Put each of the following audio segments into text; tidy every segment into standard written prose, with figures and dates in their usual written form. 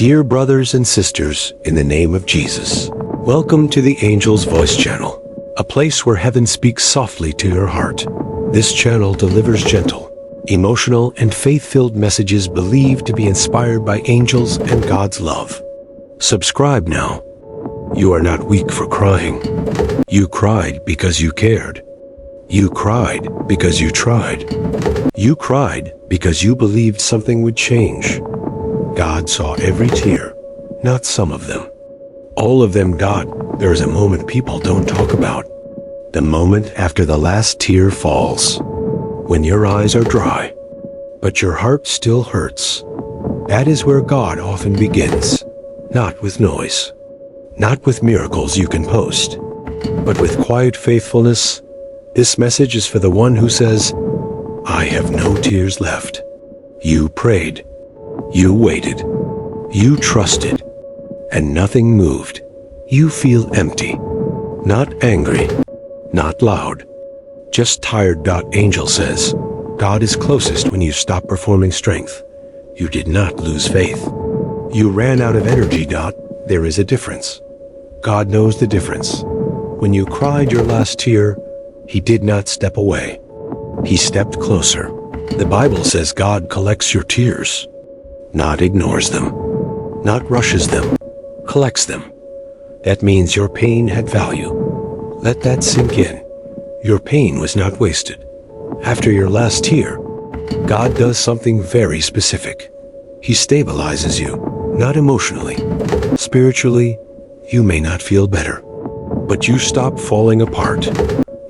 Dear brothers and sisters, in the name of Jesus, welcome to the Angel's Voice channel, a place where heaven speaks softly to your heart. This channel delivers gentle, emotional, and faith-filled messages believed to be inspired by angels and God's love. Subscribe now. You are not weak for crying. You cried because you cared. You cried because you tried. You cried because you believed something would change. God saw every tear, not some of them. All of them, God. There is a moment people don't talk about. The moment after the last tear falls. When your eyes are dry, but your heart still hurts. That is where God often begins. Not with noise. Not with miracles you can post. But with quiet faithfulness. This message is for the one who says, I have no tears left. You prayed. You waited. You trusted. And nothing moved. You feel empty. Not angry. Not loud. Just tired. Angel says, God is closest when you stop performing strength. You did not lose faith. You ran out of energy. There is a difference. God knows the difference. When you cried your last tear, He did not step away. He stepped closer. The Bible says God collects your tears. Not ignores them. Not rushes them. Collects them. That means your pain had value. Let that sink in. Your pain was not wasted. After your last tear, God does something very specific. He stabilizes you, not emotionally. Spiritually, you may not feel better. But you stop falling apart.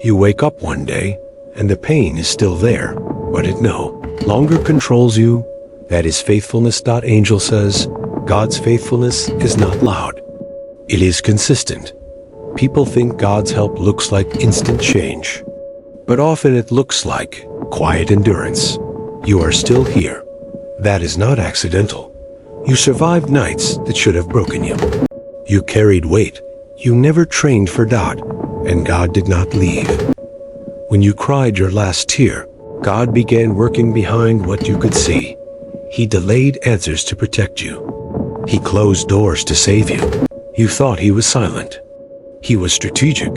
You wake up one day, and the pain is still there, but it no longer controls you. That is faithfulness. Angel says, God's faithfulness is not loud. It is consistent. People think God's help looks like instant change. But often it looks like quiet endurance. You are still here. That is not accidental. You survived nights that should have broken you. You carried weight. You never trained for. And God did not leave. When you cried your last tear, God began working behind what you could see. He delayed answers to protect you. He closed doors to save you. You thought He was silent. He was strategic.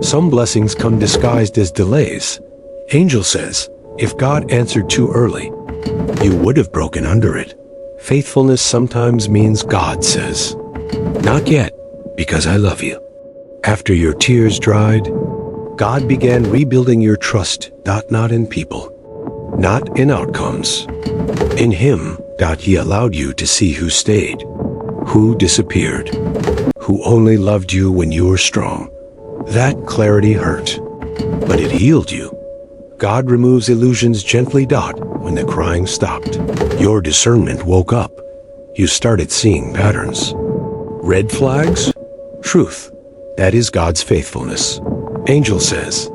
Some blessings come disguised as delays. Angel says, if God answered too early, you would have broken under it. Faithfulness sometimes means God says, not yet, because I love you. After your tears dried, God began rebuilding your trust. Not in people. Not in outcomes. In Him. He allowed you to see who stayed. Who disappeared. Who only loved you when you were strong. That clarity hurt. But it healed you. God removes illusions gently. When the crying stopped, your discernment woke up. You started seeing patterns. Red flags? Truth. That is God's faithfulness. Angel says,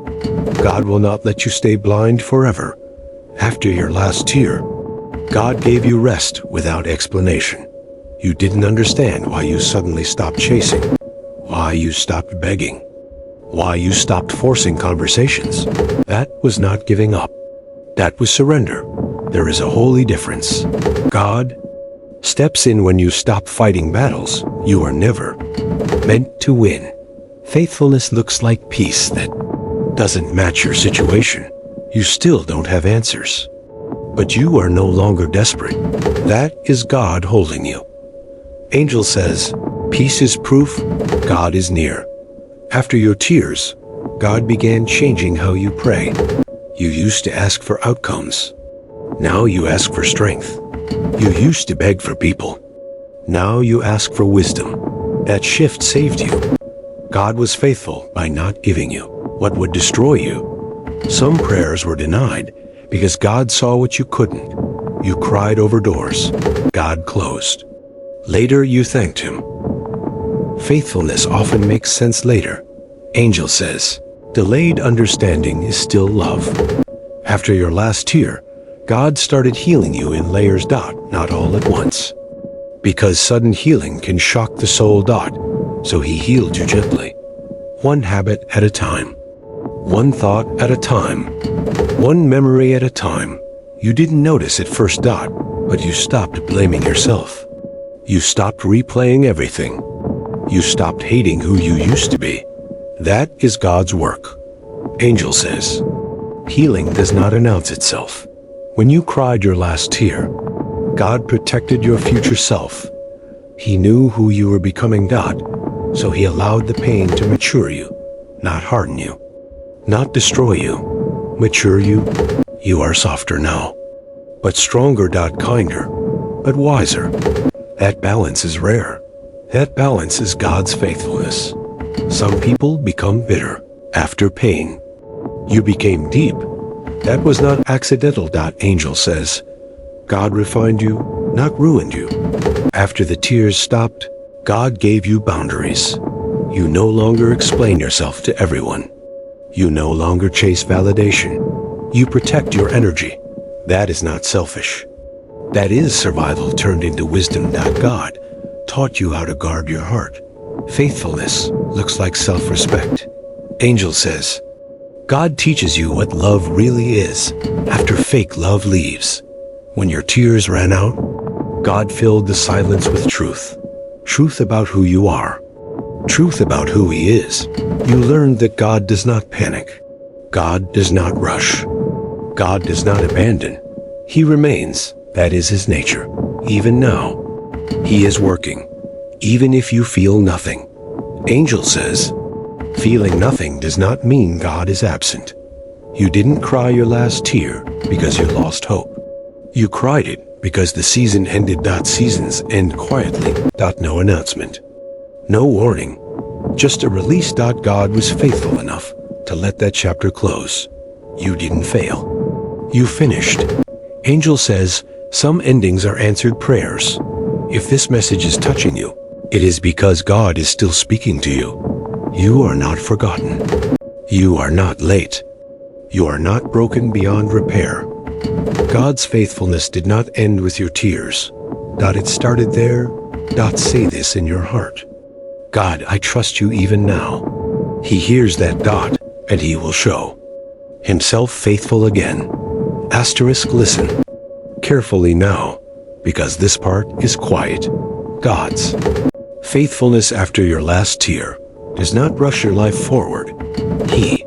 God will not let you stay blind forever. After your last tear, God gave you rest without explanation. You didn't understand why you suddenly stopped chasing, why you stopped begging, why you stopped forcing conversations. That was not giving up. That was surrender. There is a holy difference. God steps in when you stop fighting battles you are never meant to win. Faithfulness looks like peace that doesn't match your situation. You still don't have answers. But you are no longer desperate. That is God holding you. Angel says, peace is proof God is near. After your tears, God began changing how you pray. You used to ask for outcomes. Now you ask for strength. You used to beg for people. Now you ask for wisdom. That shift saved you. God was faithful by not giving you what would destroy you. Some prayers were denied because God saw what you couldn't. You cried over doors God closed. Later you thanked Him. Faithfulness often makes sense later. Angel says, delayed understanding is still love. After your last tear, God started healing you in layers. Not all at once. Because sudden healing can shock the soul. So He healed you gently. One habit at a time. One thought at a time. One memory at a time. You didn't notice at first. But you stopped blaming yourself. You stopped replaying everything. You stopped hating who you used to be. That is God's work. Angel says, healing does not announce itself. When you cried your last tear, God protected your future self. He knew who you were becoming, so he allowed the pain to mature you, not harden you, not destroy you, mature you. You are softer now, but stronger, kinder, but wiser. That balance is rare. That balance is God's faithfulness. Some people become bitter after pain. You became deep. That was not accidental. Angel says, God refined you, not ruined you. After the tears stopped, God gave you boundaries. You no longer explain yourself to everyone. You no longer chase validation. You protect your energy. That is not selfish. That is survival turned into wisdom. God taught you how to guard your heart. Faithfulness looks like self-respect. Angel says, God teaches you what love really is after fake love leaves. When your tears ran out, God filled the silence with truth. Truth about who you are. Truth about who He is. You learned that God does not panic. God does not rush. God does not abandon. He remains. That is His nature. Even now, He is working, even if you feel nothing. Angel says, feeling nothing does not mean God is absent. You didn't cry your last tear because you lost hope. You cried it because the season ended. Seasons end quietly. No announcement. No warning. Just a release. God was faithful enough to let that chapter close. You didn't fail. You finished. Angel says, some endings are answered prayers. If this message is touching you, it is because God is still speaking to you. You are not forgotten. You are not late. You are not broken beyond repair. God's faithfulness did not end with your tears. It started there. Say this in your heart. God, I trust you even now. He hears that. And He will show Himself faithful again. Asterisk, listen carefully now, because this part is quiet. God's faithfulness after your last tear does not rush your life forward. He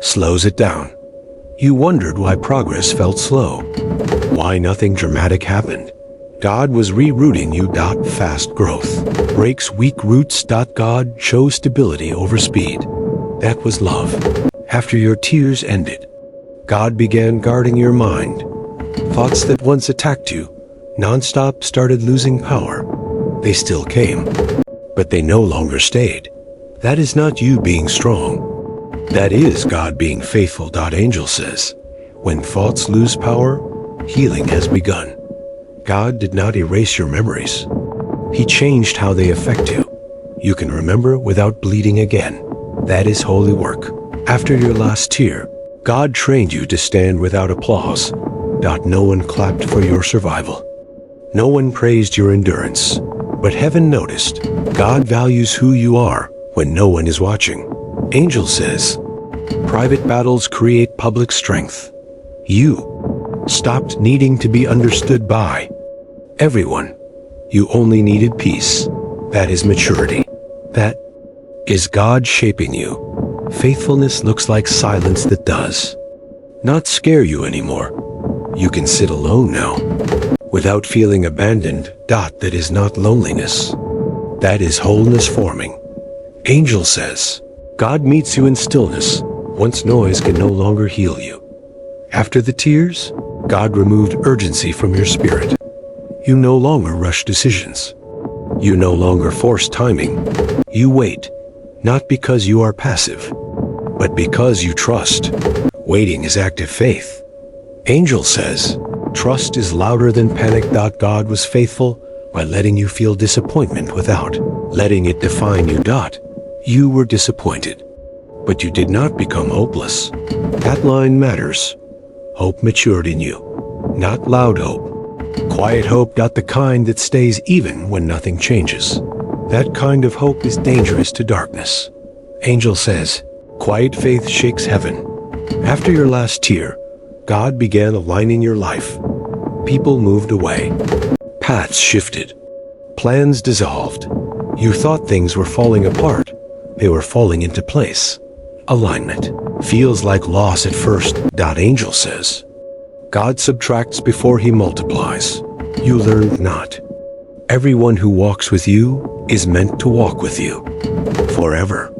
slows it down. You wondered why progress felt slow, why nothing dramatic happened. God was rerouting you. Fast growth breaks weak roots. God chose stability over speed. That was love. After your tears ended, God began guarding your mind. Thoughts that once attacked you nonstop started losing power. They still came, but they no longer stayed. That is not you being strong. That is God being faithful. Angel says, when thoughts lose power, healing has begun. God did not erase your memories. He changed how they affect you. You can remember without bleeding again. That is holy work. After your last tear, God trained you to stand without applause. No one clapped for your survival. No one praised your endurance. But heaven noticed. God values who you are when no one is watching. Angel says, private battles create public strength. You stopped needing to be understood by everyone. You only needed peace. That is maturity. That is God shaping you. Faithfulness looks like silence that does not scare you anymore. You can sit alone now, without feeling abandoned. That is not loneliness. That is wholeness forming. Angel says, God meets you in stillness, once noise can no longer heal you. After the tears, God removed urgency from your spirit. You no longer rush decisions. You no longer force timing. You wait, not because you are passive, but because you trust. Waiting is active faith. Angel says, trust is louder than panic. God was faithful by letting you feel disappointment without letting it define you. You were disappointed, but you did not become hopeless. That line matters. Hope matured in you, not loud hope. Quiet hope. The kind that stays even when nothing changes. That kind of hope is dangerous to darkness. Angel says, quiet faith shakes heaven. After your last tear, God began aligning your life. People moved away. Paths shifted. Plans dissolved. You thought things were falling apart. They were falling into place. Alignment feels like loss at first. Angel says, God subtracts before he multiplies. You learned not. Everyone who walks with you is meant to walk with you forever.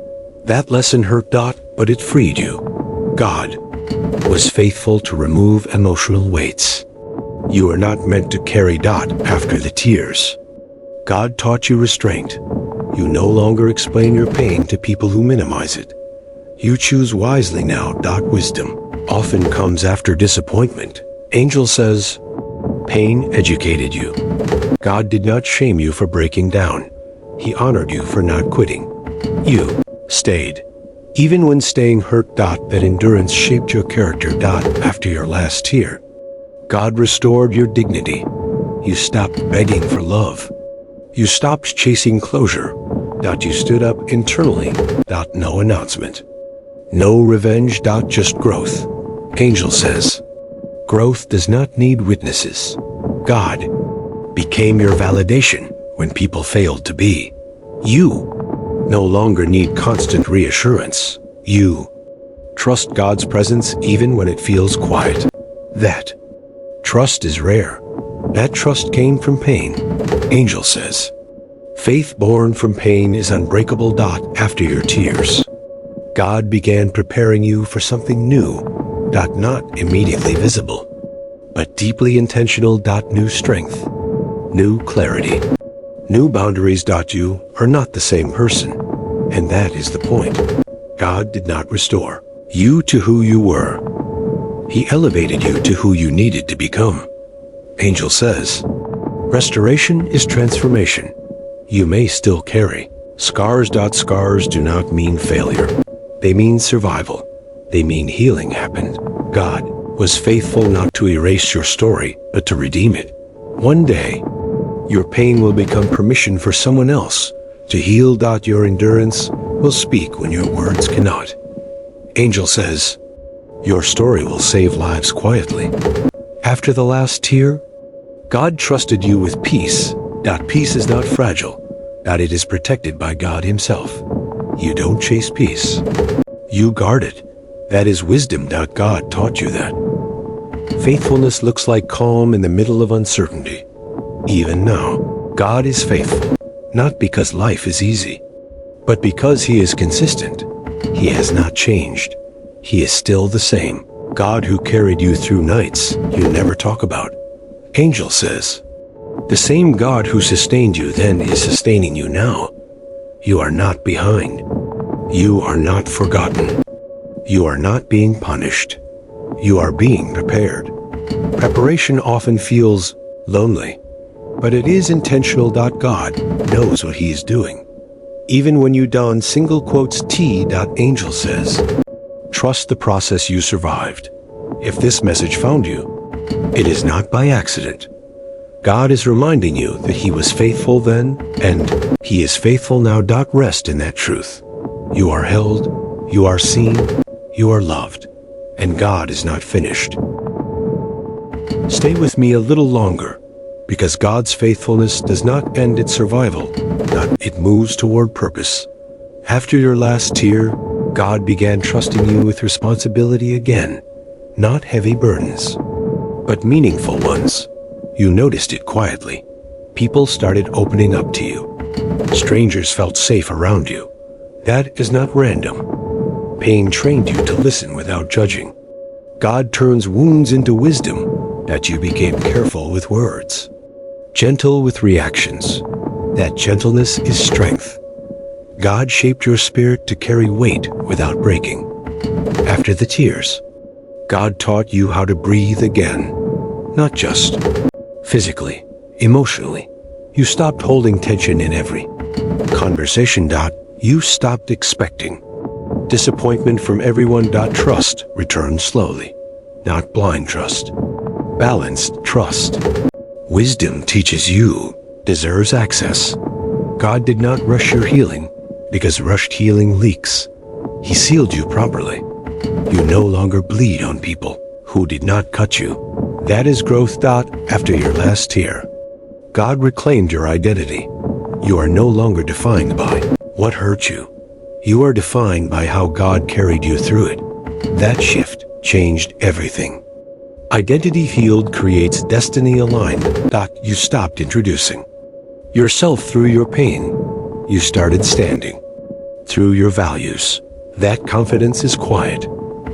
That lesson hurt, but it freed you. God was faithful to remove emotional weights. You are not meant to carry after the tears. God taught you restraint. You no longer explain your pain to people who minimize it. You choose wisely now. Wisdom often comes after disappointment. Angel says, pain educated you. God did not shame you for breaking down. He honored you for not quitting. You stayed. Even when staying hurt. That endurance shaped your character. After your last tear, God restored your dignity. You stopped begging for love. You stopped chasing closure. You stood up internally. No announcement. No revenge. Just growth. Angel says, growth does not need witnesses. God became your validation when people failed to be. You no longer need constant reassurance. You trust God's presence even when it feels quiet. That trust is rare. That trust came from pain. Angel says, faith born from pain is unbreakable. After your tears, God began preparing you for something new. Not immediately visible, but deeply intentional. New strength, new clarity, new boundaries. You are not the same person, and that is the point. God did not restore you to who you were. He elevated you to who you needed to become. Angel says, restoration is transformation. You may still carry scars. Scars do not mean failure. They mean survival. They mean healing happened. God was faithful not to erase your story, but to redeem it. One day, your pain will become permission for someone else to heal. Your endurance will speak when your words cannot. Angel says, your story will save lives quietly. After the last tear, God trusted you with peace. Peace is not fragile. It is protected by God himself. You don't chase peace. You guard it. That is wisdom. God taught you that. Faithfulness looks like calm in the middle of uncertainty. Even now, God is faithful, not because life is easy, but because he is consistent. He has not changed. He is still the same. God who carried you through nights you never talk about. Angel says, the same God who sustained you then is sustaining you now. You are not behind. You are not forgotten. You are not being punished. You are being prepared. Preparation often feels lonely, but it is intentional. God knows what he is doing. Even when you don single quotes T. Angel says, trust the process. You survived. If this message found you, it is not by accident. God is reminding you that he was faithful then, and he is faithful now. Rest in that truth. You are held, you are seen, you are loved, and God is not finished. Stay with me a little longer, because God's faithfulness does not end at survival. It moves toward purpose. After your last tear, God began trusting you with responsibility again. Not heavy burdens, but meaningful ones. You noticed it quietly. People started opening up to you. Strangers felt safe around you. That is not random. Pain trained you to listen without judging. God turns wounds into wisdom. That you became careful with words, gentle with reactions. That gentleness is strength. God shaped your spirit to carry weight without breaking. After the tears, God taught you how to breathe again. Not just physically, emotionally. You stopped holding tension in every conversation. You stopped expecting disappointment from everyone. Trust returned slowly, not blind trust, balanced trust. Wisdom teaches you deserves access. God did not rush your healing because rushed healing leaks. He sealed you properly. You no longer bleed on people who did not cut you. That is growth. After your last tear, God reclaimed your identity. You are no longer defined by what hurt you. You are defined by how God carried you through it. That shift changed everything. Identity healed creates destiny aligned. You stopped introducing yourself through your pain. You started standing through your values. That confidence is quiet,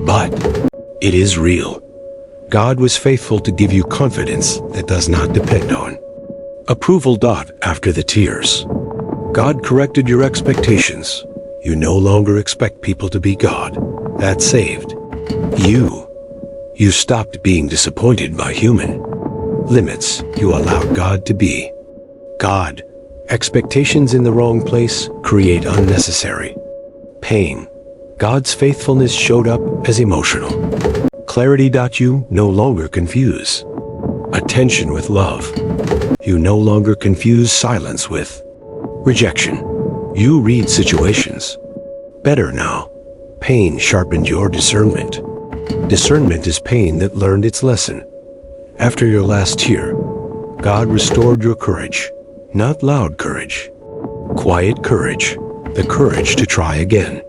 but it is real. God was faithful to give you confidence that does not depend on approval. After the tears, God corrected your expectations. You no longer expect people to be God. That saved you. You stopped being disappointed by human limits. You allowed God to be God. Expectations in the wrong place create unnecessary pain. God's faithfulness showed up as emotional clarity. You no longer confuse attention with love. You no longer confuse silence with rejection. You read situations better now. Pain sharpened your discernment. Discernment is pain that learned its lesson. After your last tear, God restored your courage. Not loud courage, quiet courage. The courage to try again.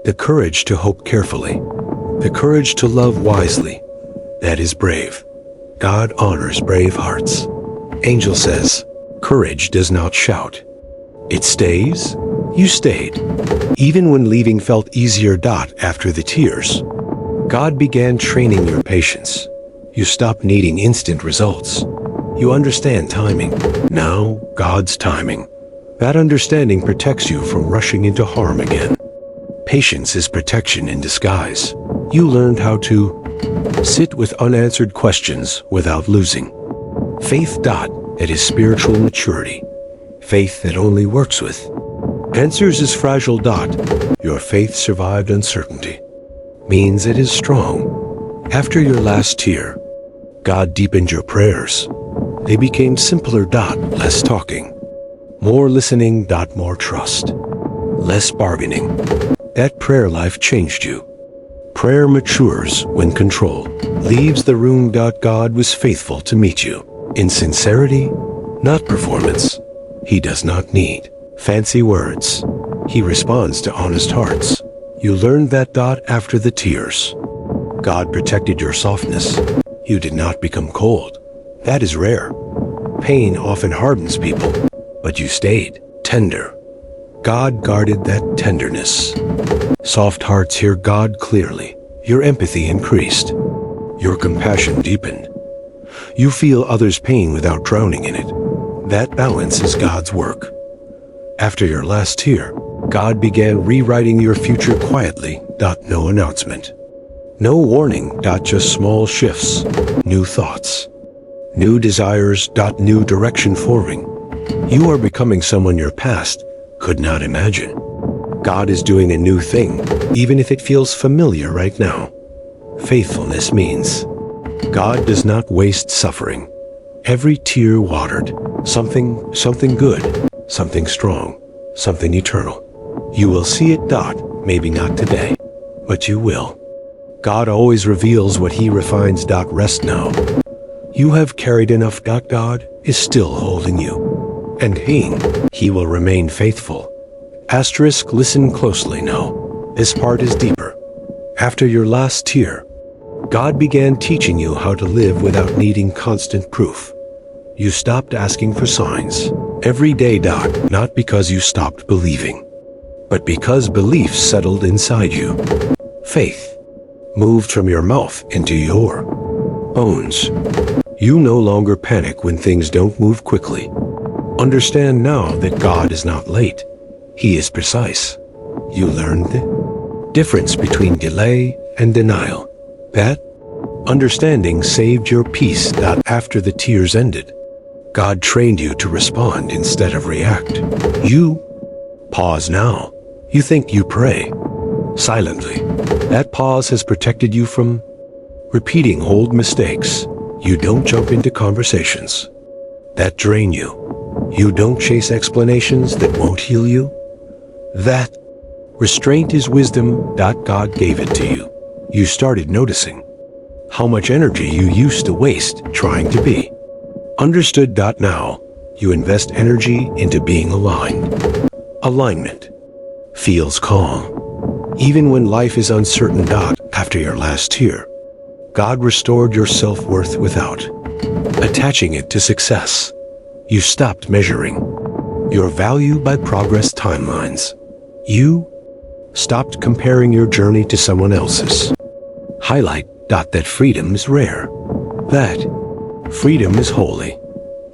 The courage to hope carefully. The courage to love wisely. That is brave. God honors brave hearts. Angel says, courage does not shout. It stays. You stayed. Even when leaving felt easier. After the tears, God began training your patience. You stopped needing instant results. You understand timing. Now, God's timing. That understanding protects you from rushing into harm again. Patience is protection in disguise. You learned how to sit with unanswered questions without losing faith. It is spiritual maturity. Faith that only works with answers is fragile. Your faith survived uncertainty. Means it is strong. After your last tear, God deepened your prayers. They became simpler. Less talking. More listening. More trust. Less bargaining. That prayer life changed you. Prayer matures when control leaves the room. God was faithful to meet you in sincerity, not performance. He does not need fancy words. He responds to honest hearts. You learned that. After the tears, God protected your softness. You did not become cold. That is rare. Pain often hardens people, but you stayed tender. God guarded that tenderness. Soft hearts hear God clearly. Your empathy increased. Your compassion deepened. You feel others' pain without drowning in it. That balance is God's work. After your last tear, God began rewriting your future quietly. No announcement. No warning. Just small shifts. New thoughts. New desires. New direction forming. You are becoming someone your past could not imagine. God is doing a new thing, even if it feels familiar right now. Faithfulness means God does not waste suffering. Every tear watered something good, something strong, something eternal. You will see it. Maybe not today, but you will. God always reveals what he refines. Rest now. You have carried enough. God is still holding you. And he will remain faithful. Asterisk, listen closely now. This part is deeper. After your last tear, God began teaching you how to live without needing constant proof. You stopped asking for signs every day. Not because you stopped believing, but because belief settled inside you. Faith moved from your mouth into your bones. You no longer panic when things don't move quickly. Understand now that God is not late. He is precise. You learned the difference between delay and denial. That understanding saved your peace. After the tears ended, God trained you to respond instead of react. You pause now. You think, you pray silently. That pause has protected you from repeating old mistakes. You don't jump into conversations that drain you. You don't chase explanations that won't heal you. That restraint is wisdom. God gave it to you. You started noticing how much energy you used to waste trying to be understood. Now, You invest energy into being aligned. Alignment feels calm. Even when life is uncertain. After your last tear, God restored your self-worth without attaching it to success. You stopped measuring your value by progress timelines. You stopped comparing your journey to someone else's. Highlight. That freedom is rare. That freedom is holy.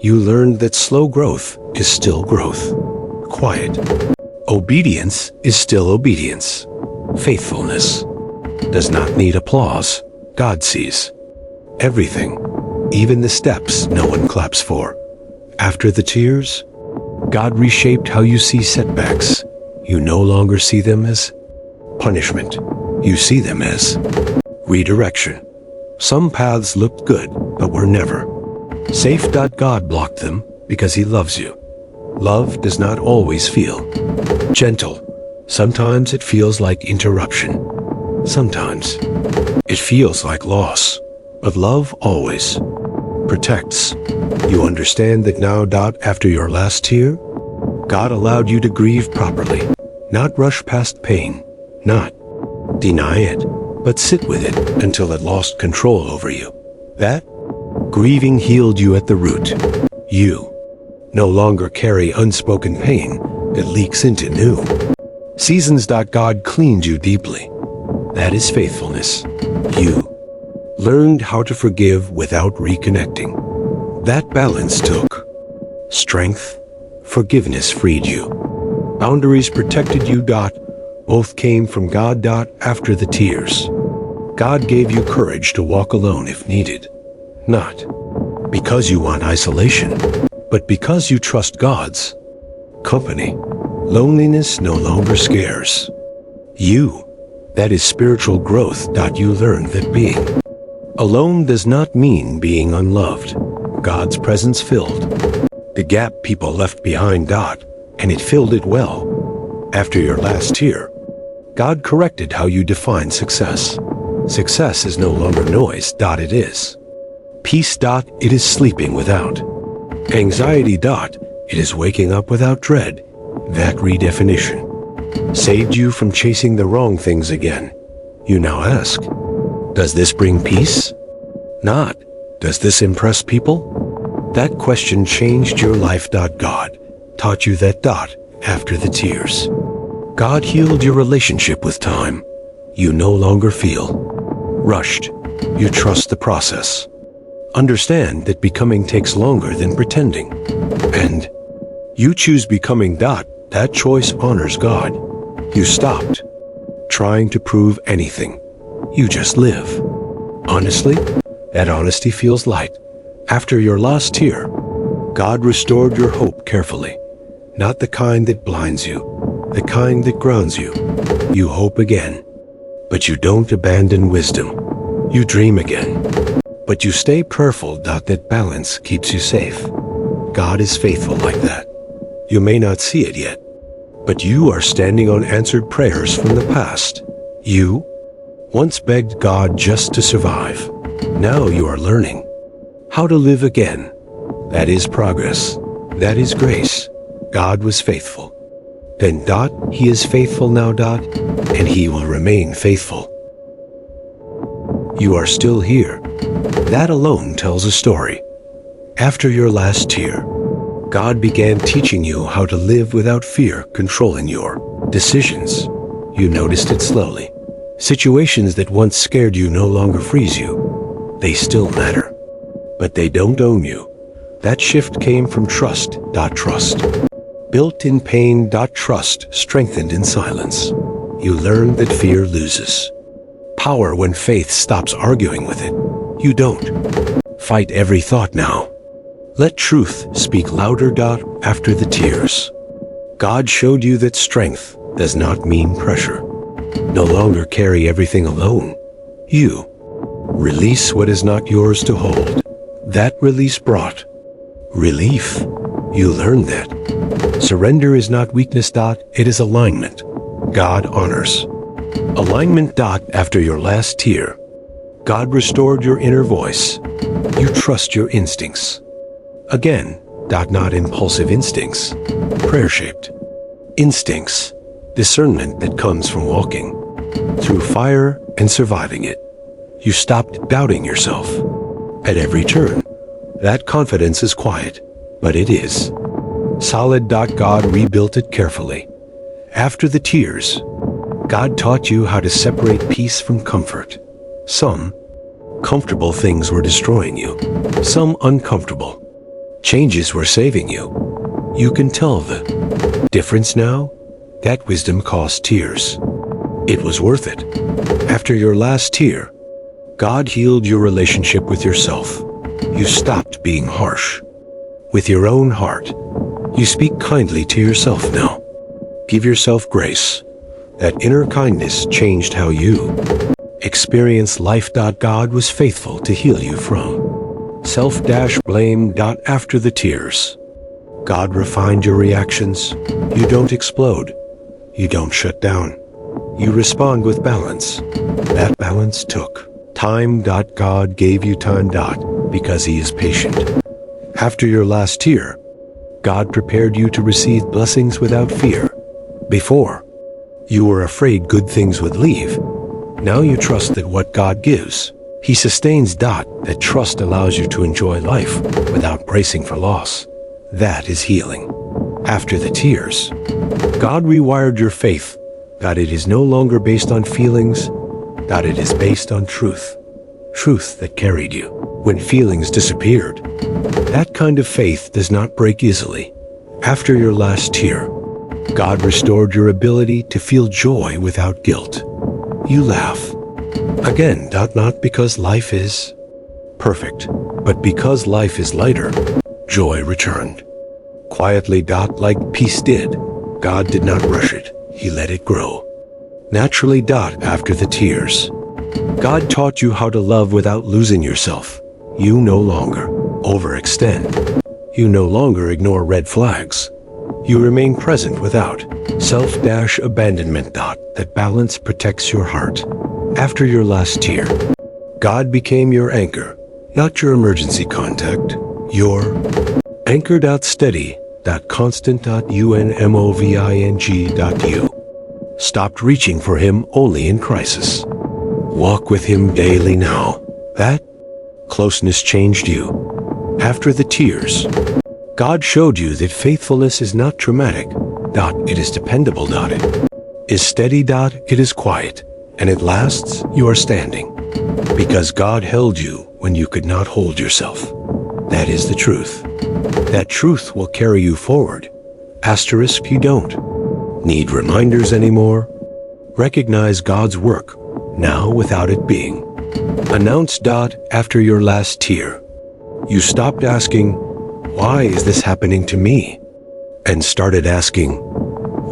You learned that slow growth is still growth. Quiet obedience is still obedience. Faithfulness does not need applause. God sees everything, even the steps no one claps for. After the tears, God reshaped how you see setbacks. You no longer see them as punishment. You see them as redirection. Some paths looked good, but were never safe. God blocked them because He loves you. Love does not always feel gentle. Sometimes it feels like interruption. Sometimes it feels like loss. But love always protects. You understand that now. After your last tear, God allowed you to grieve properly, not rush past pain, not deny it, but sit with it until it lost control over you. That grieving healed you at the root. You no longer carry unspoken pain that leaks into new seasons. God cleaned you deeply. That is faithfulness. You learned how to forgive without reconnecting. That balance took strength. Forgiveness freed you. Boundaries protected you. Both came from God. After the tears, God gave you courage to walk alone if needed. Not because you want isolation, but because you trust God's company. Loneliness no longer scares you. That is spiritual growth. You learned that being alone does not mean being unloved. God's presence filled the gap people left behind. And it filled it well. After your last tear, God corrected how you define success. Success is no longer noise. It is peace. It is sleeping without anxiety. It is waking up without dread. That redefinition saved you from chasing the wrong things again. You now ask, does this bring peace? Not, does this impress people? That question changed your life. God taught you that. After the tears, God healed your relationship with time. You no longer feel rushed. You trust the process. Understand that becoming takes longer than pretending. And you choose becoming. That choice honors God. You stopped trying to prove anything. You just live. Honestly, that honesty feels light. After your last tear, God restored your hope carefully. Not the kind that blinds you, the kind that grounds you. You hope again, but you don't abandon wisdom. You dream again, but you stay prayerful. That balance keeps you safe. God is faithful like that. You may not see it yet, but you are standing on answered prayers from the past. You once begged God just to survive. Now you are learning how to live again. That is progress. That is grace. God was faithful. Then He is faithful now. And He will remain faithful. You are still here. That alone tells a story. After your last tear, God began teaching you how to live without fear controlling your decisions. You noticed it slowly. Situations that once scared you no longer freeze you. They still matter, but they don't own you. That shift came from trust. Trust built in pain. Trust strengthened in silence. You learned that fear loses power when faith stops arguing with it. You don't fight every thought now. Let truth speak louder. After the tears, God showed you that strength does not mean pressure. No longer carry everything alone. You release what is not yours to hold. That release brought relief. You learned that surrender is not weakness. It is alignment. God honors alignment. After your last tear, God restored your inner voice. You trust your instincts again. Not impulsive instincts, prayer-shaped. Instincts, discernment that comes from walking through fire and surviving it. You stopped doubting yourself. At every turn, that confidence is quiet, but it is solid. God rebuilt it carefully. After the tears, God taught you how to separate peace from comfort. Some comfortable things were destroying you, some uncomfortable changes were saving you. You can tell the difference now. That wisdom cost tears. It was worth it. After your last tear, God healed your relationship with yourself. You stopped being harsh with your own heart. You speak kindly to yourself now. Give yourself grace. That inner kindness changed how you experience life. God was faithful to heal you from self-blame. After the tears, God refined your reactions. You don't explode. You don't shut down. You respond with balance. That balance took time. God gave you time. Because He is patient. After your last tear, God prepared you to receive blessings without fear. Before, you were afraid good things would leave. Now you trust that what God gives, He sustains. That trust allows you to enjoy life without bracing for loss. That is healing. After the tears, God rewired your faith. It is no longer based on feelings. It is based on truth. Truth that carried you when feelings disappeared. That kind of faith does not break easily. After your last tear, God restored your ability to feel joy without guilt. You laugh again. Not because life is perfect, but because life is lighter. Joy returned quietly. Like peace did. God did not rush it. He let it grow naturally. After the tears, God taught you how to love without losing yourself. You no longer overextend. You no longer ignore red flags. You remain present without self-abandonment. That balance protects your heart. After your last tear, God became your anchor, not your emergency contact. Your anchor. Steady. Constant. Unmoving. You stopped reaching for Him only in crisis. Walk with Him daily now. That closeness changed you. After the tears, God showed you that faithfulness is not dramatic. It is dependable. It is steady. It is quiet. And it lasts. You are standing because God held you when you could not hold yourself. That is the truth. That truth will carry you forward. You don't need reminders anymore. Recognize God's work now without it being announced. After your last tear, you stopped asking, "Why is this happening to me?" and started asking,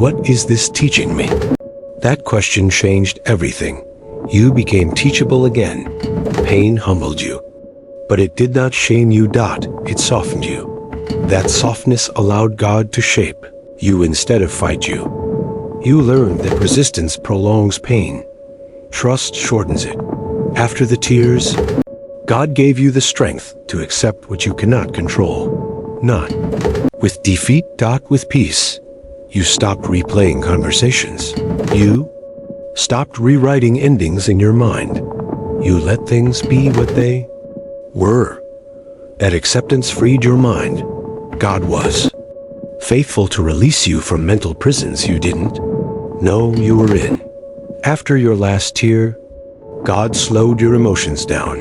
"What is this teaching me?" That question changed everything. You became teachable again. Pain humbled you, but it did not shame you. It softened you. That softness allowed God to shape you instead of fight you. You learned that resistance prolongs pain. Trust shortens it. After the tears, God gave you the strength to accept what you cannot control. Not with defeat. With peace. You stopped replaying conversations. You stopped rewriting endings in your mind. You let things be what they were. That acceptance freed your mind. God was faithful to release you from mental prisons you didn't know you were in. After your last tear, God slowed your emotions down.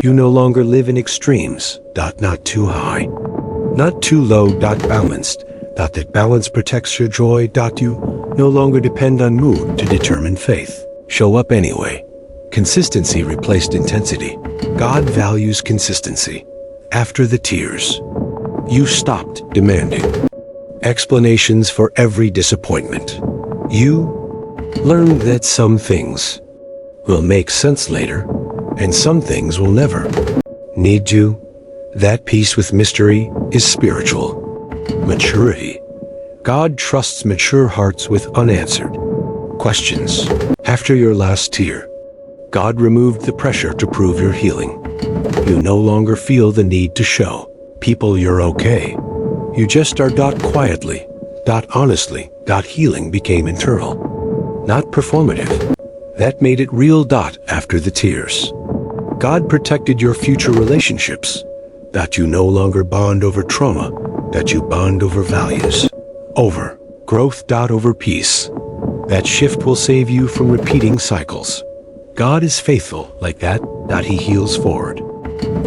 You no longer live in extremes. Not too high, not too low. Balanced. That balance protects your joy. You no longer depend on mood to determine faith. Show up anyway. Consistency replaced intensity. God values consistency. After the tears, you stopped demanding explanations for every disappointment. You learned that some things will make sense later, and some things will never need to. That peace with mystery is spiritual maturity. God trusts mature hearts with unanswered questions. After your last tear, God removed the pressure to prove your healing. You no longer feel the need to show people you're okay. You just start quietly, honestly, healing became internal, not performative. That made it real. After the tears, God protected your future relationships. That you no longer bond over trauma, that you bond over values, over growth. Over peace. That shift will save you from repeating cycles. God is faithful like that. He heals forward,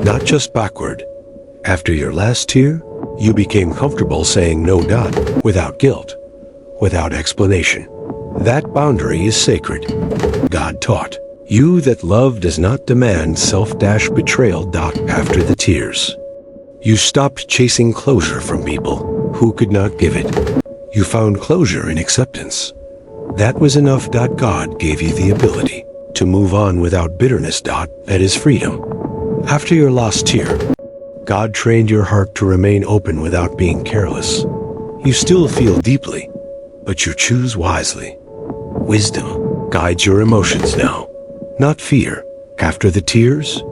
not just backward. After your last tear, you became comfortable saying no. Without guilt, without explanation. That boundary is sacred. God taught you that love does not demand self-betrayal. After the tears, you stopped chasing closure from people who could not give it. You found closure in acceptance. That was enough. God gave you the ability to move on without bitterness. That is freedom. After your last tear, God trained your heart to remain open without being careless. You still feel deeply, but you choose wisely. Wisdom guides your emotions now, not fear. After the tears,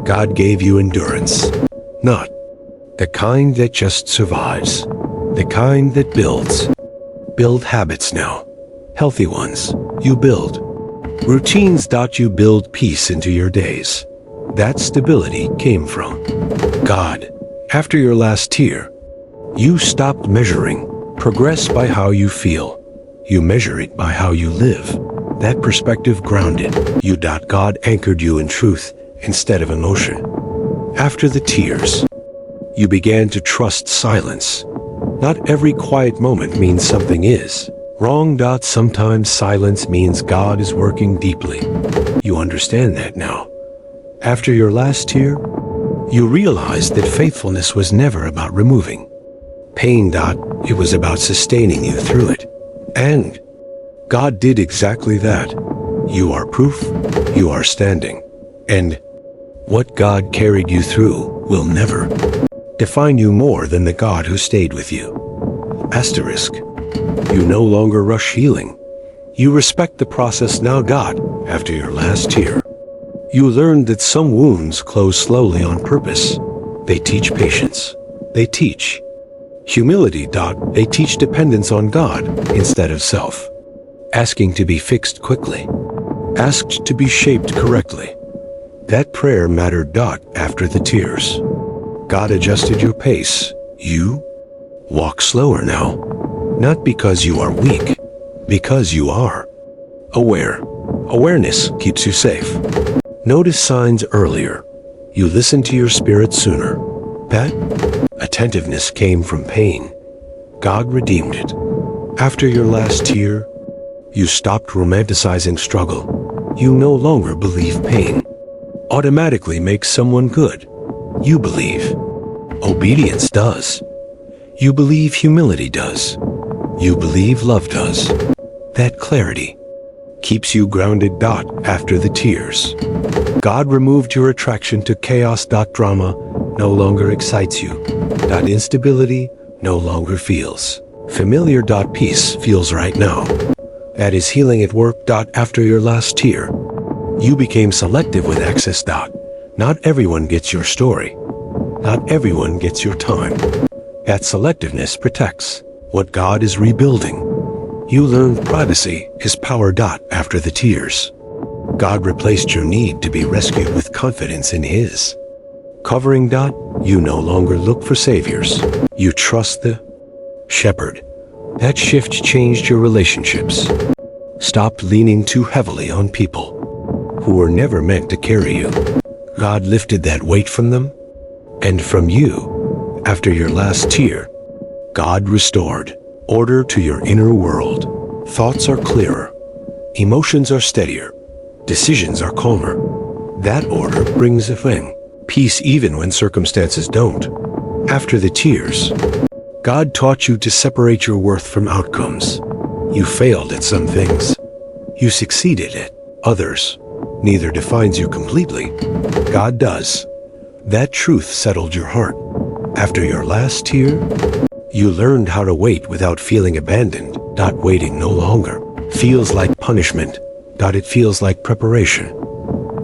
God gave you endurance, not the kind that just survives, the kind that builds. Build habits now, healthy ones. You build routines. You build peace into your days. That stability came from God. After your last tear, you stopped measuring progress by how you feel. You measure it by how you live. That perspective grounded you. God anchored you in truth instead of emotion. After the tears, you began to trust silence. Not every quiet moment means something is wrong. Sometimes silence means God is working deeply. You understand that now. After your last tear, you realized that faithfulness was never about removing pain. It was about sustaining you through it. And God did exactly that. You are proof. You are standing. And what God carried you through will never define you more than the God who stayed with you. Asterisk. You no longer rush healing. You respect the process now. After your last tear, you learned that some wounds close slowly on purpose. They teach patience. They teach humility. They teach dependence on God instead of self. Asking to be fixed quickly. Asked to be shaped correctly. That prayer mattered. After the tears, God adjusted your pace. You walk slower now. Not because you are weak, because you are aware. Awareness keeps you safe. Notice signs earlier. You listen to your spirit sooner. That attentiveness came from pain. God redeemed it. After your last tear, you stopped romanticizing struggle. You no longer believe pain automatically makes someone good. You believe obedience does. You believe humility does. You believe love does. That clarity keeps you grounded. After the tears, God removed your attraction to chaos. Drama no longer excites you. Instability no longer feels familiar. Peace feels right now. That is healing at work. After your last tear, you became selective with access. Not everyone gets your story. Not everyone gets your time. That selectiveness protects what God is rebuilding. You learned privacy is power. After the tears, God replaced your need to be rescued with confidence in His covering. You no longer look for saviors. You trust the shepherd. That shift changed your relationships. Stopped leaning too heavily on people who were never meant to carry you. God lifted that weight from them and from you. After your last tear, God restored order to your inner world. Thoughts are clearer. Emotions are steadier. Decisions are calmer. That order brings a thing. Peace even when circumstances don't. After the tears, God taught you to separate your worth from outcomes. You failed at some things. You succeeded at others. Neither defines you completely. God does. That truth settled your heart. After your last tear, you learned how to wait without feeling abandoned. Waiting no longer feels like punishment. It feels like preparation.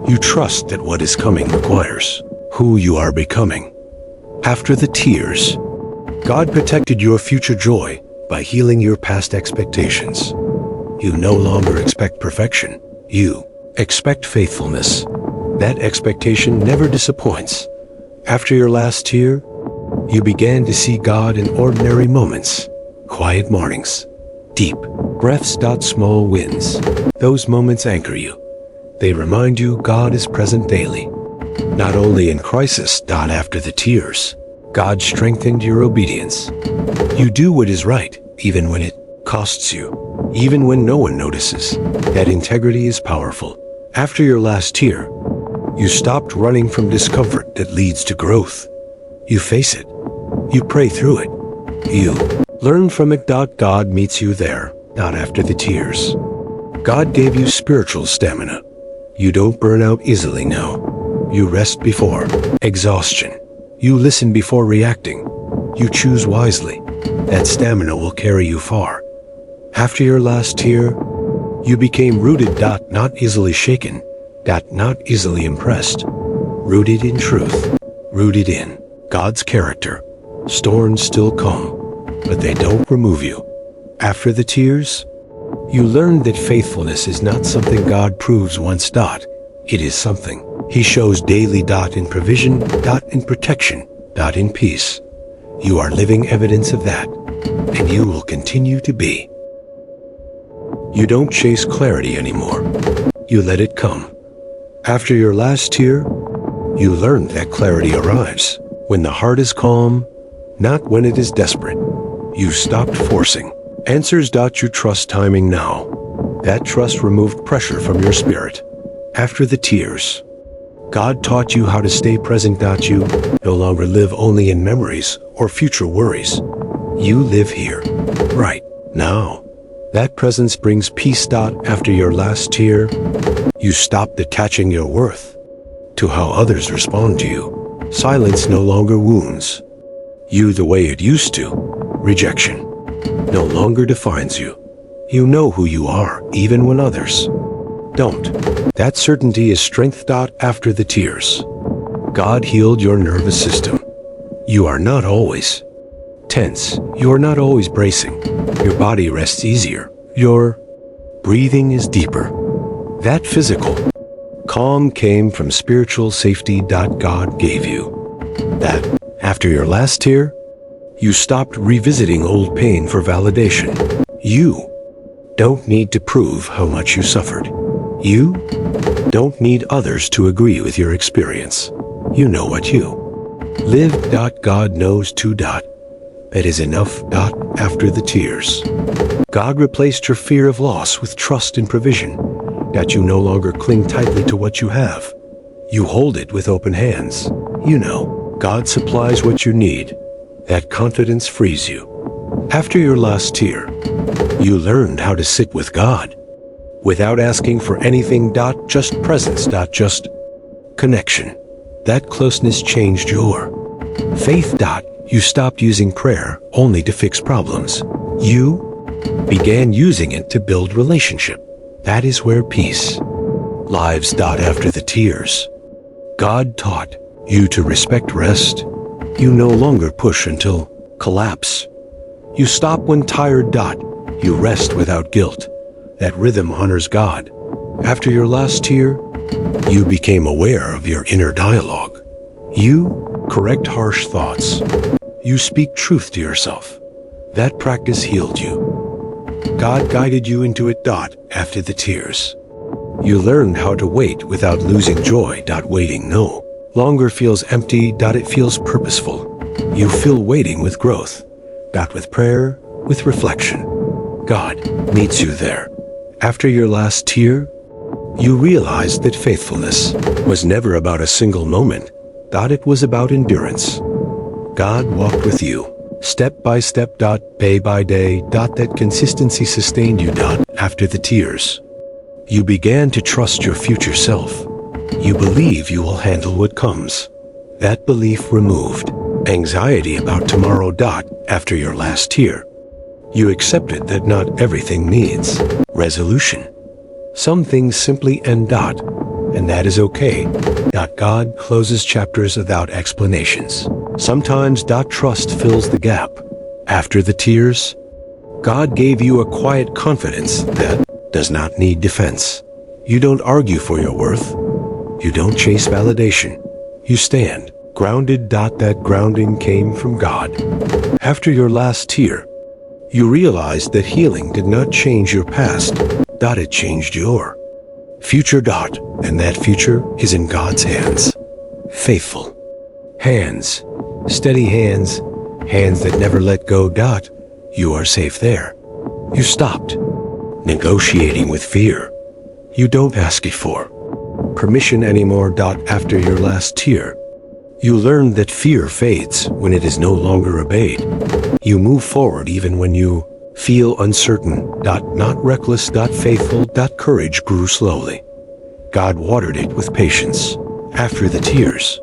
You trust that what is coming requires who you are becoming. After the tears, God protected your future joy by healing your past expectations. You no longer expect perfection. You expect faithfulness. That expectation never disappoints. After your last tear, you began to see God in ordinary moments, quiet mornings, deep breaths. Small wins. Those moments anchor you. They remind you God is present daily. Not only in crisis. After the tears, God strengthened your obedience. You do what is right, even when it costs you, even when no one notices. That integrity is powerful. After your last tear, you stopped running from discomfort that leads to growth. You face it. You pray through it. You learn from it. God meets you there, not after the tears. God gave you spiritual stamina. You don't burn out easily now. You rest before exhaustion. You listen before reacting. You choose wisely. That stamina will carry you far. After your last tear, you became rooted. Not easily shaken. Not easily impressed. Rooted in truth. Rooted in God's character. Storms still come, but they don't remove you. After the tears, you learned that faithfulness is not something God proves once. It is something He shows daily. In provision. In protection. In peace. You are living evidence of that, and you will continue to be. You don't chase clarity anymore. You let it come. After your last tear, you learned that clarity arrives when the heart is calm, not when it is desperate. You stopped forcing answers. You trust timing now. That trust removed pressure from your spirit. After the tears, God taught you how to stay present. You no longer live only in memories or future worries. You live here, right now. That presence brings peace. After your last tear, you stopped attaching your worth to how others respond to you. Silence no longer wounds you the way it used to. Rejection no longer defines you. You know who you are, even when others don't. That certainty is strength. After the tears, God healed your nervous system. You are not always tense. You are not always bracing. Your body rests easier. Your breathing is deeper. That physical calm came from spiritual safety. God gave you that. After your last tear, you stopped revisiting old pain for validation. You don't need to prove how much you suffered. You don't need others to agree with your experience. You know what you lived. God knows too. It is enough. After the tears, God replaced your fear of loss with trust and provision. You no longer cling tightly to what you have. You hold it with open hands. You know God supplies what you need. That confidence frees you. After your last tear, you learned how to sit with God without asking for anything. Just presence. Just connection. That closeness changed your faith. You stopped using prayer only to fix problems. You began using it to build relationship. That is where peace lives. After the tears, God taught you to respect rest. You no longer push until collapse. You stop when tired. You rest without guilt. That rhythm honors God. After your last tear, you became aware of your inner dialogue. You correct harsh thoughts. You speak truth to yourself. That practice healed you. God guided you into it. After the tears, you learned how to wait without losing joy. Waiting no longer feels empty. It feels purposeful. You fill waiting with growth. With prayer, with reflection. God meets you there. After your last tear, you realized that faithfulness was never about a single moment. It was about endurance. God walked with you, step by step. Day by day. That consistency sustained you. After the tears, you began to trust your future self. You believe you will handle what comes. That belief removed anxiety about tomorrow. After your last tear, you accepted that not everything needs resolution. Some things simply end. And that is okay. God closes chapters without explanations. Sometimes trust fills the gap. After the tears, God gave you a quiet confidence that does not need defense. You don't argue for your worth. You don't chase validation. You stand grounded. That grounding came from God. After your last tear, you realized that healing did not change your past. It changed your future. And that future is in God's hands. Faithful hands, steady hands, hands that never let go. You are safe there. You stopped negotiating with fear. You don't ask it for permission anymore. After your last tear, you learned that fear fades when it is no longer obeyed. You move forward even when you feel uncertain. Not reckless. Faithful. Courage grew slowly. God watered it with patience. After the tears,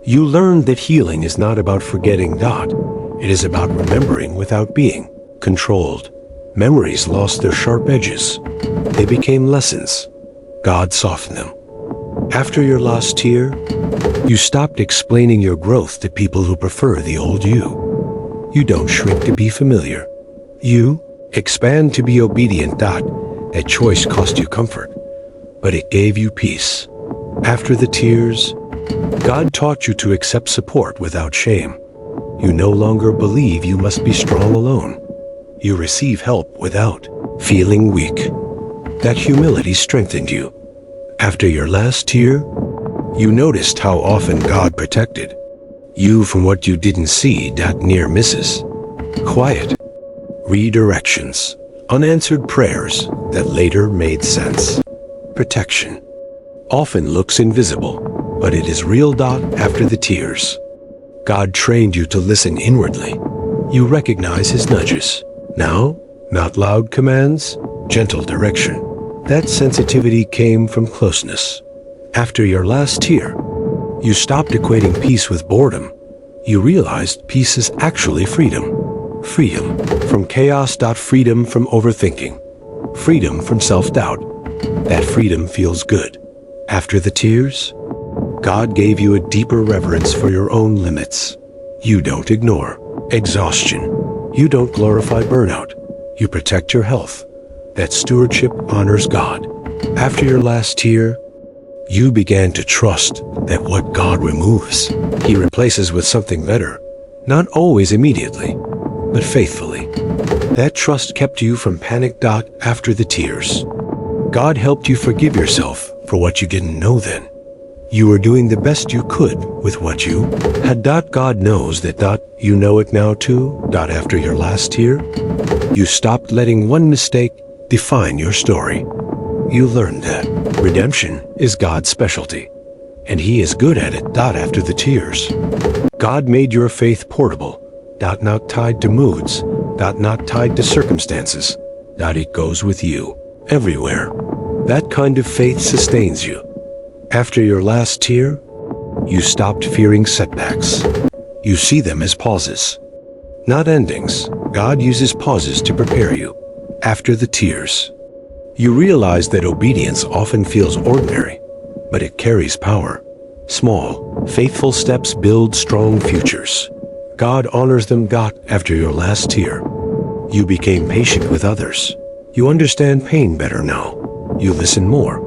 you learned that healing is not about forgetting. It is about remembering without being controlled. Memories lost their sharp edges. They became lessons. God softened them. After your last tear, you stopped explaining your growth to people who prefer the old you. You don't shrink to be familiar. You expand to be obedient. That choice cost you comfort, but it gave you peace. After the tears, God taught you to accept support without shame. You no longer believe you must be strong alone. You receive help without feeling weak. That humility strengthened you. After your last tear, you noticed how often God protected you from what you didn't see. Near misses, quiet redirections, unanswered prayers that later made sense. Protection often looks invisible, but it is real. After the tears, God trained you to listen inwardly. You recognize his nudges. Now, not loud commands, gentle direction. That sensitivity came from closeness. After your last tear, you stopped equating peace with boredom. You realized peace is actually freedom. Freedom from chaos. Freedom from overthinking. Freedom from self-doubt. That freedom feels good. After the tears, God gave you a deeper reverence for your own limits. You don't ignore exhaustion. You don't glorify burnout. You protect your health. That stewardship honors God. After your last tear, you began to trust that what God removes, he replaces with something better. Not always immediately, but faithfully. That trust kept you from panic. After the tears, God helped you forgive yourself for what you didn't know then. You were doing the best you could with what you had. God knows that. You know it now too. After your last tear, you stopped letting one mistake define your story. You learned that redemption is God's specialty, and he is good at it. After the tears, God made your faith portable. Not tied to moods. Not tied to circumstances. It goes with you everywhere. That kind of faith sustains you. After your last tear, you stopped fearing setbacks. You see them as pauses, not endings. God uses pauses to prepare you. After the tears, you realize that obedience often feels ordinary, but it carries power. Small, faithful steps build strong futures. God honors them. After your last tear, you became patient with others. You understand pain better now. You listen more.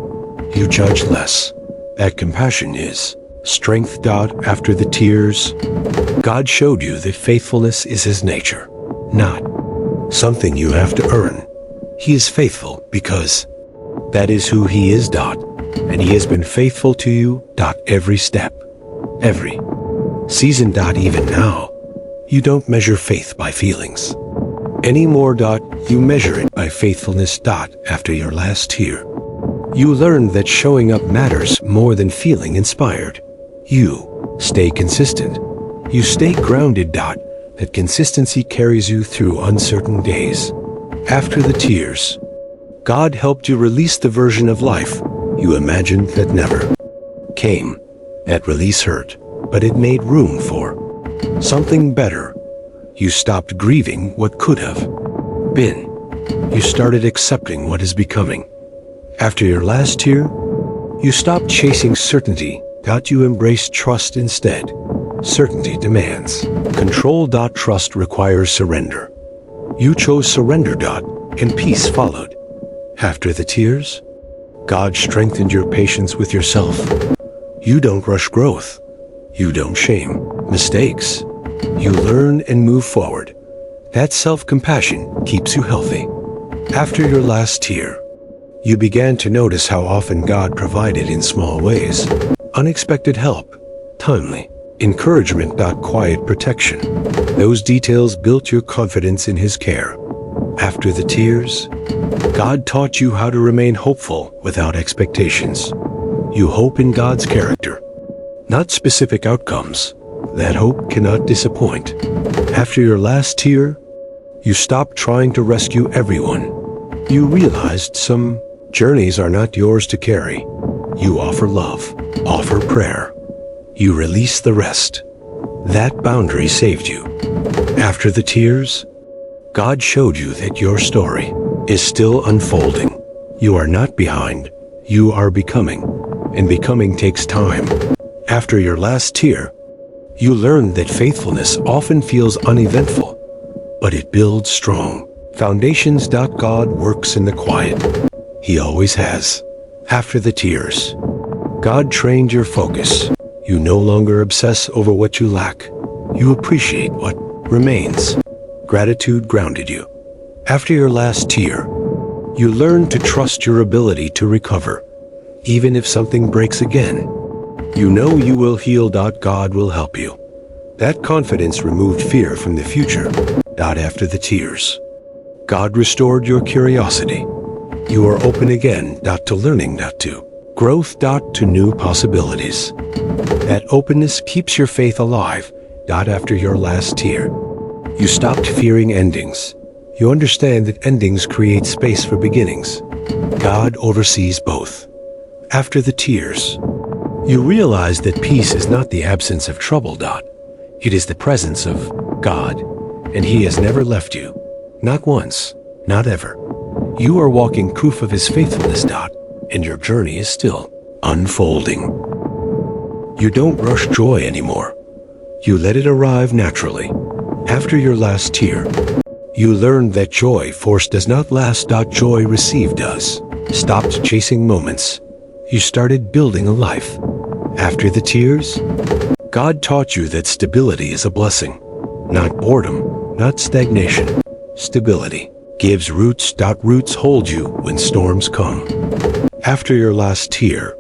You judge less. That compassion is strength. After the tears, God showed you that faithfulness is his nature, not something you have to earn. He is faithful because that is who he is. And he has been faithful to you. Every step, every season. Even now, you don't measure faith by feelings anymore. You measure it by faithfulness. After your last tear, you learned that showing up matters more than feeling inspired. You stay consistent. You stay grounded. That consistency carries you through uncertain days. After the tears, God helped you release the version of life you imagined that never came. That release hurt, but it made room for something better. You stopped grieving what could have been. You started accepting what is becoming. After your last tear, you stopped chasing certainty. You embraced trust instead. Certainty demands. Control. Trust requires surrender. You chose surrender. And peace followed. After the tears, God strengthened your patience with yourself. You don't rush growth. You don't shame mistakes. You learn and move forward. That self-compassion keeps you healthy. After your last tear, you began to notice how often God provided in small ways. Unexpected help, timely encouragement. Quiet protection. Those details built your confidence in His care. After the tears, God taught you how to remain hopeful without expectations. You hope in God's character, not specific outcomes. That hope cannot disappoint. After your last tear, you stopped trying to rescue everyone. You realized some journeys are not yours to carry. You offer love, offer prayer. You release the rest. That boundary saved you. After the tears, God showed you that your story is still unfolding. You are not behind. You are becoming, and becoming takes time. After your last tear, you learned that faithfulness often feels uneventful, but it builds strong foundations. God works in the quiet. He always has. After the tears, God trained your focus. You no longer obsess over what you lack. You appreciate what remains. Gratitude grounded you. After your last tear, you learned to trust your ability to recover. Even if something breaks again, you know you will heal. God will help you. That confidence removed fear from the future. After the tears, God restored your curiosity. You are open again. To learning. To growth. To new possibilities. That openness keeps your faith alive. After your last tear, you stopped fearing endings. You understand that endings create space for beginnings. God oversees both. After the tears, you realize that peace is not the absence of trouble. It is the presence of God, and He has never left you. Not once, not ever. You are walking proof of His faithfulness. And your journey is still unfolding. You don't rush joy anymore. You let it arrive naturally. After your last tear, you learned that joy forced does not last. Joy received does. Stopped chasing moments. You started building a life. After the tears, God taught you that stability is a blessing. Not boredom, not stagnation. Stability gives roots. Roots hold you when storms come. After your last tear,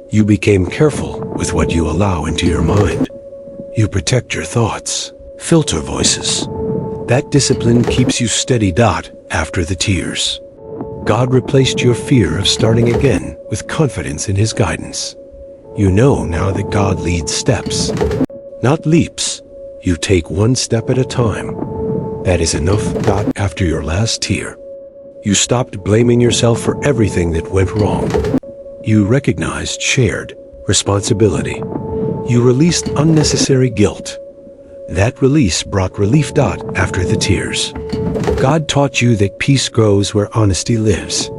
you became careful with what you allow into your mind. You protect your thoughts, filter voices. That discipline keeps you steady. After the tears, God replaced your fear of starting again with confidence in His guidance. You know now that God leads steps, not leaps. You take one step at a time. That is enough. After your last tear, you stopped blaming yourself for everything that went wrong. You recognized shared responsibility. You released unnecessary guilt. That release brought relief. After the tears, God taught you that peace grows where honesty lives.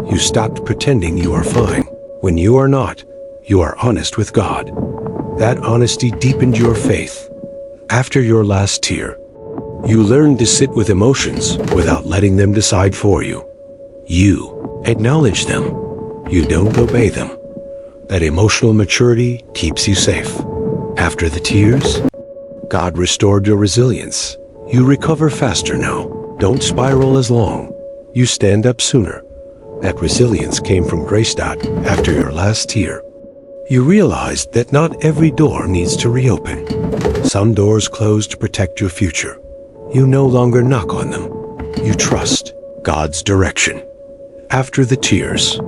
You stopped pretending you are fine. When you are not, you are honest with God. That honesty deepened your faith. After your last tear, you learned to sit with emotions without letting them decide for you. You acknowledge them. You don't obey them. That emotional maturity keeps you safe. After the tears, God restored your resilience. You recover faster now. Don't spiral as long. You stand up sooner. That resilience came from grace. After your last tear, you realized that not every door needs to reopen. Some doors close to protect your future. You no longer knock on them. You trust God's direction. After the tears,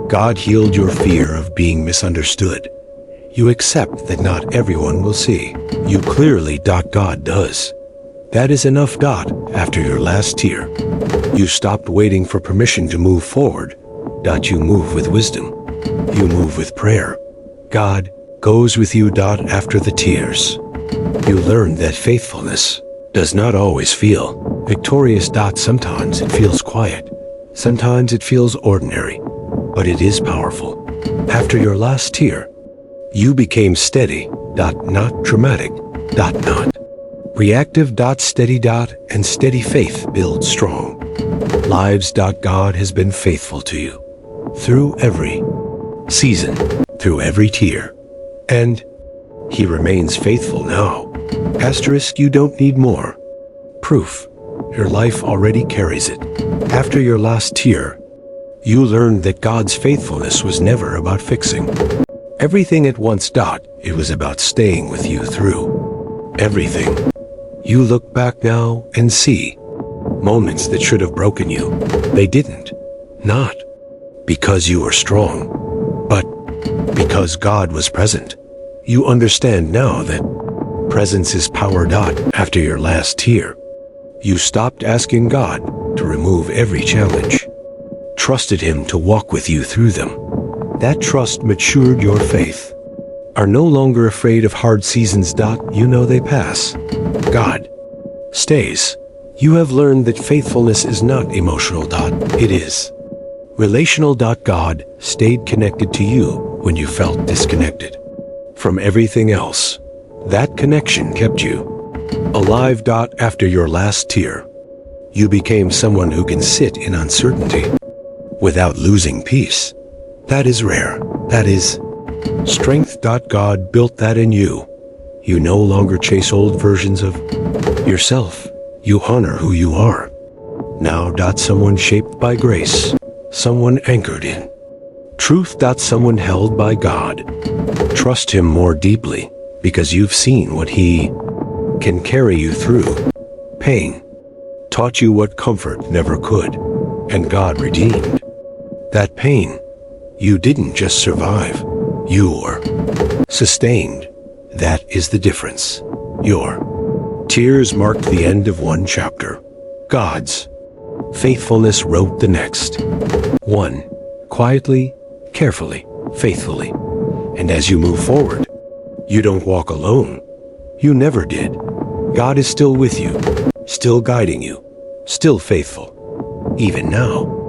God healed your fear of being misunderstood. You accept that not everyone will see you clearly. God does. That is enough. After your last tear, you stopped waiting for permission to move forward. You move with wisdom. You move with prayer. God goes with you. After the tears, you learned that faithfulness does not always feel victorious. Sometimes it feels quiet. Sometimes it feels ordinary, but it is powerful. After your last tear, you became steady. Not dramatic, Not. Reactive. Steady. And steady faith builds strong. Lives. God has been faithful to you through every season, through every tear, and he remains faithful now. Asterisk. You don't need more proof. Your life already carries it. After your last tear, you learned that God's faithfulness was never about fixing everything at once. It was about staying with you through everything. You look back now and see moments that should have broken you. They didn't. Not because you were strong, but because God was present. You understand now that presence is power. After your last tear, you stopped asking God to remove every challenge, trusted him to walk with you through them. That trust matured your faith. Are no longer afraid of hard seasons. You know they pass. God stays. You have learned that faithfulness is not emotional. It is relational. God stayed connected to you when you felt disconnected from everything else. That connection kept you alive. After your last tear, you became someone who can sit in uncertainty without losing peace. That is rare. That is strength. God built that in you. You no longer chase old versions of yourself. You honor who you are now. Someone shaped by grace, someone anchored in truth. Someone held by God. Trust him more deeply because you've seen what he can carry you through. Pain taught you what comfort never could, and God redeemed that pain. You didn't just survive, you were sustained. That is the difference. Your tears marked the end of one chapter. God's faithfulness wrote the next one, quietly, carefully, faithfully. And as you move forward, you don't walk alone. You never did. God is still with you, still guiding you, still faithful, even now.